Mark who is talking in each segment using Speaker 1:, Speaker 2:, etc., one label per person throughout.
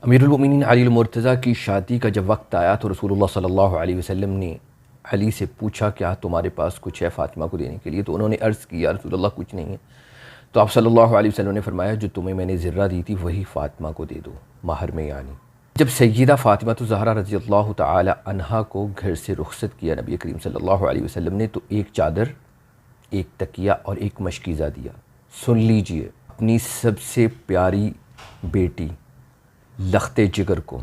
Speaker 1: अमीरुल-मोमिनीन अली मुर्तज़ा की शादी का जब वक्त आया तो रसूलुल्लाह सल्लल्लाहु अलैहि वसल्लम ने अली से पूछा, क्या तुम्हारे पास कुछ है फ़ातिमा को देने के लिए? तो उन्होंने अर्ज़ किया, रसूलुल्लाह कुछ नहीं है। तो आप सल्लल्लाहु अलैहि वसल्लम ने फरमाया, जो तुम्हें मैंने ज़र्रा दी थी वही फ़ातिमा को दे दो महर में। यानी जब सय्यदा फ़ातिमा तो ज़हरा रज़ी अल्लाह तआला अन्हा को घर से रुख़सत किया नबी करीम सल्लल्लाहु अलैहि वसल्लम ने, तो एक चादर, एक तकिया और एक मशकीज़ा दिया। सुन लीजिए, अपनी सबसे प्यारी बेटी लख्ते जिगर को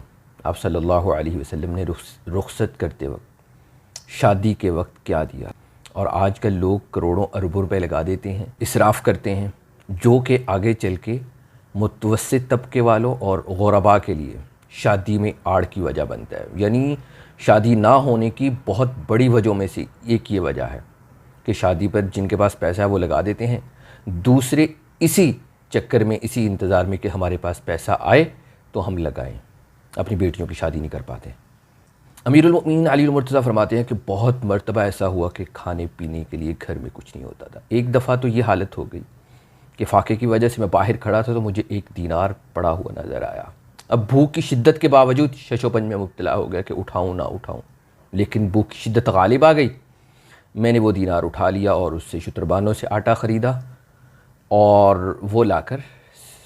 Speaker 1: आप सल्लल्लाहु अलैहि वसल्लम ने रुख़सत करते वक्त, शादी के वक्त क्या दिया। और आजकल लोग करोड़ों अरबों रुपए लगा देते हैं, इसराफ़ करते हैं, जो कि आगे चल के मुतवस्सित तबके वालों और ग़ुरबा के लिए शादी में आड़ की वजह बनता है। यानी शादी ना होने की बहुत बड़ी वजहों में से एक ये वजह है कि शादी पर जिनके पास पैसा है वो लगा देते हैं, दूसरे इसी चक्कर में, इसी इंतज़ार में कि हमारे पास पैसा आए तो हम लगाएं, अपनी बेटियों की शादी नहीं कर पाते। अमीरुल-मोमिनीन अली मुर्तज़ा फरमाते हैं कि बहुत मर्तबा ऐसा हुआ कि खाने पीने के लिए घर में कुछ नहीं होता था। एक दफ़ा तो ये हालत हो गई कि फ़ाक़े की वजह से मैं बाहर खड़ा था तो मुझे एक दीनार पड़ा हुआ नज़र आया। अब भूख की शिद्दत के बावजूद शशोपंज में मुब्तला हो गया कि उठाऊँ ना उठाऊँ, लेकिन भूख की शिद्दत गालिब आ गई। मैंने वो दीनार उठा लिया और उससे शुतरबानों से आटा ख़रीदा और वो लाकर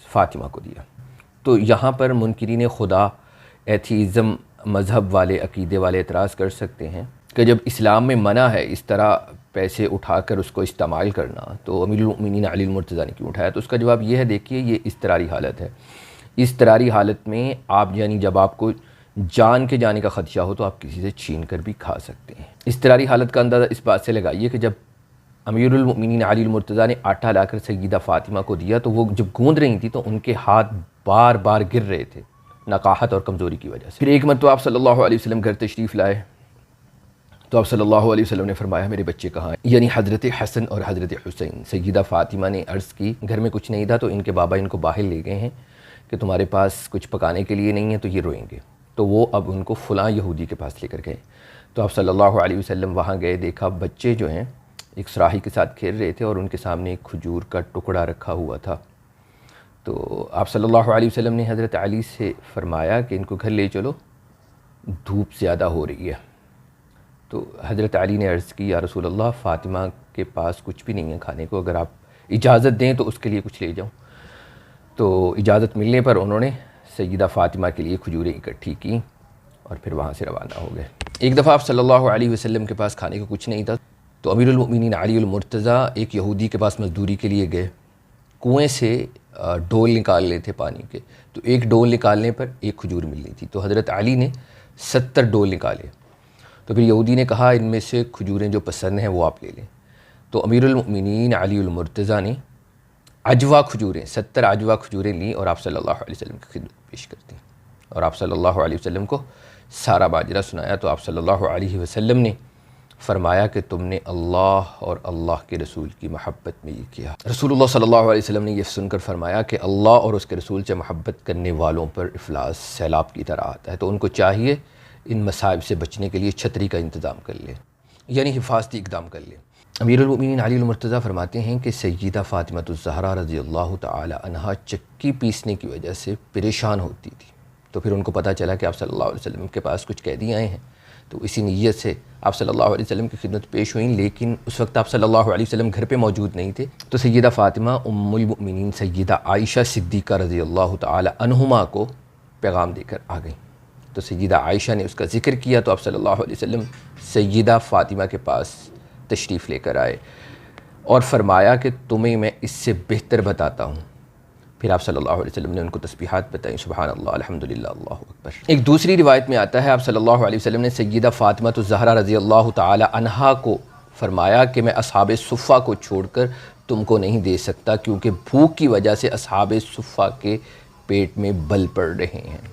Speaker 1: फ़ातिमा को दिया। तो यहाँ पर मुनकिरीन खुदा, एथीज़म मज़हब वाले, अक़ीदे वाले एतराज़ कर सकते हैं कि जब इस्लाम में मना है इस तरह पैसे उठाकर उसको इस्तेमाल करना, तो अमीरुल-मोमिनीन अली मुर्तज़ा ने क्यों उठाया? तो उसका जवाब ये है, देखिए ये इज़्तिरारी हालत है। इज़्तिरारी हालत में आप, यानी जब आपको जान के जाने का ख़दशा हो तो आप किसी से छीन कर भी खा सकते हैं। इज़्तिरारी हालत का अंदाज़ा इस बात से लगाइए कि जब अमीरुल-मोमिनीन अली मुर्तज़ा ने आटा लाकर सय्यदा फ़ातिमा को दिया तो वो जब गूँध रही थी तो उनके हाथ बार बार गिर रहे थे नकाहत और कमज़ोरी की वजह से। फिर एक मरतबा आप सल्लल्लाहु अलैहि वसल्लम घर तशरीफ़ लाए तो आप सल्लल्लाहु अलैहि वसल्लम ने फरमाया, मेरे बच्चे कहाँ हैं? यानी हज़रत हसन और हज़रत हुसैन। सय्यदा फ़ातिमा ने अर्ज़ की, घर में कुछ नहीं था तो इनके बाबा इनको बाहर ले गए हैं कि तुम्हारे पास कुछ पकाने के लिए नहीं है तो ये रोएंगे। तो वो अब उनको फ़लाँ यहूदी के पास लेकर गए। तो आप सल्लल्लाहु अलैहि वसल्लम वहाँ गए, देखा बच्चे जो हैं एक सुराही के साथ खेल रहे थे और उनके सामने एक खजूर का टुकड़ा रखा हुआ था। तो आप सल्लल्लाहु अलैहि वसल्लम ने हज़रत अली से फ़रमाया कि इनको घर ले चलो, धूप ज़्यादा हो रही है। तो हज़रत अली ने अर्ज़ की, या रसूल अल्लाह, फ़ातिमा के पास कुछ भी नहीं है खाने को, अगर आप इजाज़त दें तो उसके लिए कुछ ले जाऊँ। तो इजाज़त मिलने पर उन्होंने सय्यदा फ़ातिमा के लिए खजूरें इकट्ठी की और फिर वहाँ से रवाना हो गए। एक दफ़ा आप सल्लल्लाहु अलैहि वसल्लम के पास खाने को कुछ नहीं था तो अमीरुल-मोमिनीन अली मुर्तज़ा एक यहूदी के पास मज़दूरी के लिए गए। कुएँ से डोल निकालने थे पानी के, तो एक डोल निकालने पर एक खजूर मिलनी थी। तो हज़रत अली ने 70 डोल निकाले। तो फिर यहूदी ने कहा, इनमें से खजूरें जो पसंद हैं वो आप ले लें। तो अमीरुल-मोमिनीन अली मुर्तज़ा ने अजवा खजूरें, 70 अजवा खजूरें लीं और आप सल्लल्लाहु अलैहि वसल्लम की खिदमत पेश कर दी और आप सल्लल्लाहु अलैहि वसल्लम को सारा माजरा सुनाया। तो आप सल्लल्लाहु अलैहि वसल्लम ने फ़रमाया कि तुमने अल्लाह और अल्लाह के रसूल की महब्बत में ये किया। रसूलुल्लाह सल्लल्लाहु अलैहि वसल्लम ने यह सुनकर फ़रमाया कि अल्लाह और उसके रसूल से महब्बत करने वालों पर इफ़लास सैलाब की तरह आता है, तो उनको चाहिए इन मसाइब से बचने के लिए छतरी का इंतज़ाम कर ले, यानी हिफाजती इक़दाम कर ले। अमीरुल-मोमिनीन अली मुर्तज़ा फरमाते हैं कि सय्यदा फ़ातिमा ज़हरा रज़ी अल्लाह तआला अन्हा चक्की पीसने की वजह से परेशान होती थी। तो फिर उनको पता चला कि आप सल्लल्लाहु अलैहि वसल्लम के पास कुछ कैदी आए हैं, तो इसी नीयत से आप सल्लल्लाहु अलैहि वसल्लम की खिदमत पेश हुई, लेकिन उस वक्त आप सल्लल्लाहु अलैहि वसल्लम घर पे मौजूद नहीं थे। तो सय्यदा फ़ातिमा उम्मुल मोमिनीन सय्यदा आयशा सिद्दीक़ा रज़ी अल्लाह तआला अन्हुमा को पैगाम देकर आ गई। तो सय्यदा आयशा ने उसका ज़िक्र किया तो आप सल्लल्लाहु अलैहि वसल्लम सय्यदा फ़ातिमा के पास तशरीफ़ लेकर आए और फ़रमाया कि तुम्हें मैं इससे बेहतर बताता हूँ। फिर आप सल्लल्लाहु अलैहि वसल्लम ने उनको तस्बीहात बताई, सुबहान अल्लाह, अल्हम्दुलिल्लाह, अल्लाहु अकबर। एक दूसरी रिवायत में आता है, आप सल्लल्लाहु अलैहि वसल्लम ने सय्यदा फ़ातिमा ज़हरा रज़ी अल्लाह तआला अन्हा को फ़रमाया कि मैं असहाबे सुफ़्फ़ा को छोड़कर तुमको नहीं दे सकता, क्योंकि भूख की वजह से असहाबे सुफ़्फ़ा के पेट में बल पड़ रहे हैं।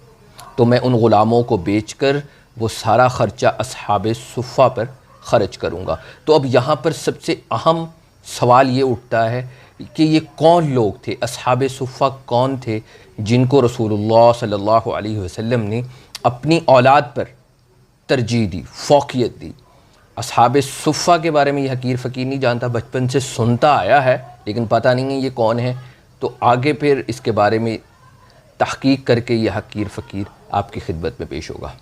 Speaker 1: तो मैं उन ग़ुलामों को बेचकर वो सारा ख़र्चा असहाबे सुफ़्फ़ा पर ख़र्च करूँगा। तो अब यहाँ पर सबसे अहम सवाल ये उठता है कि ये कौन लोग थे, असहाबे सुफ़्फ़ा कौन थे जिनको रसूलुल्लाह सल्लल्लाहु अलैहि वसल्लम ने अपनी औलाद पर तरजीह दी, फ़ौक़ियत दी। असहाबे सुफ़्फ़ा के बारे में ये हकीर फ़कीर नहीं जानता, बचपन से सुनता आया है लेकिन पता नहीं है ये कौन है। तो आगे फिर इसके बारे में تحقیق کر کے یہ حقیر فقیر آپ کی خدمت میں پیش ہوگا۔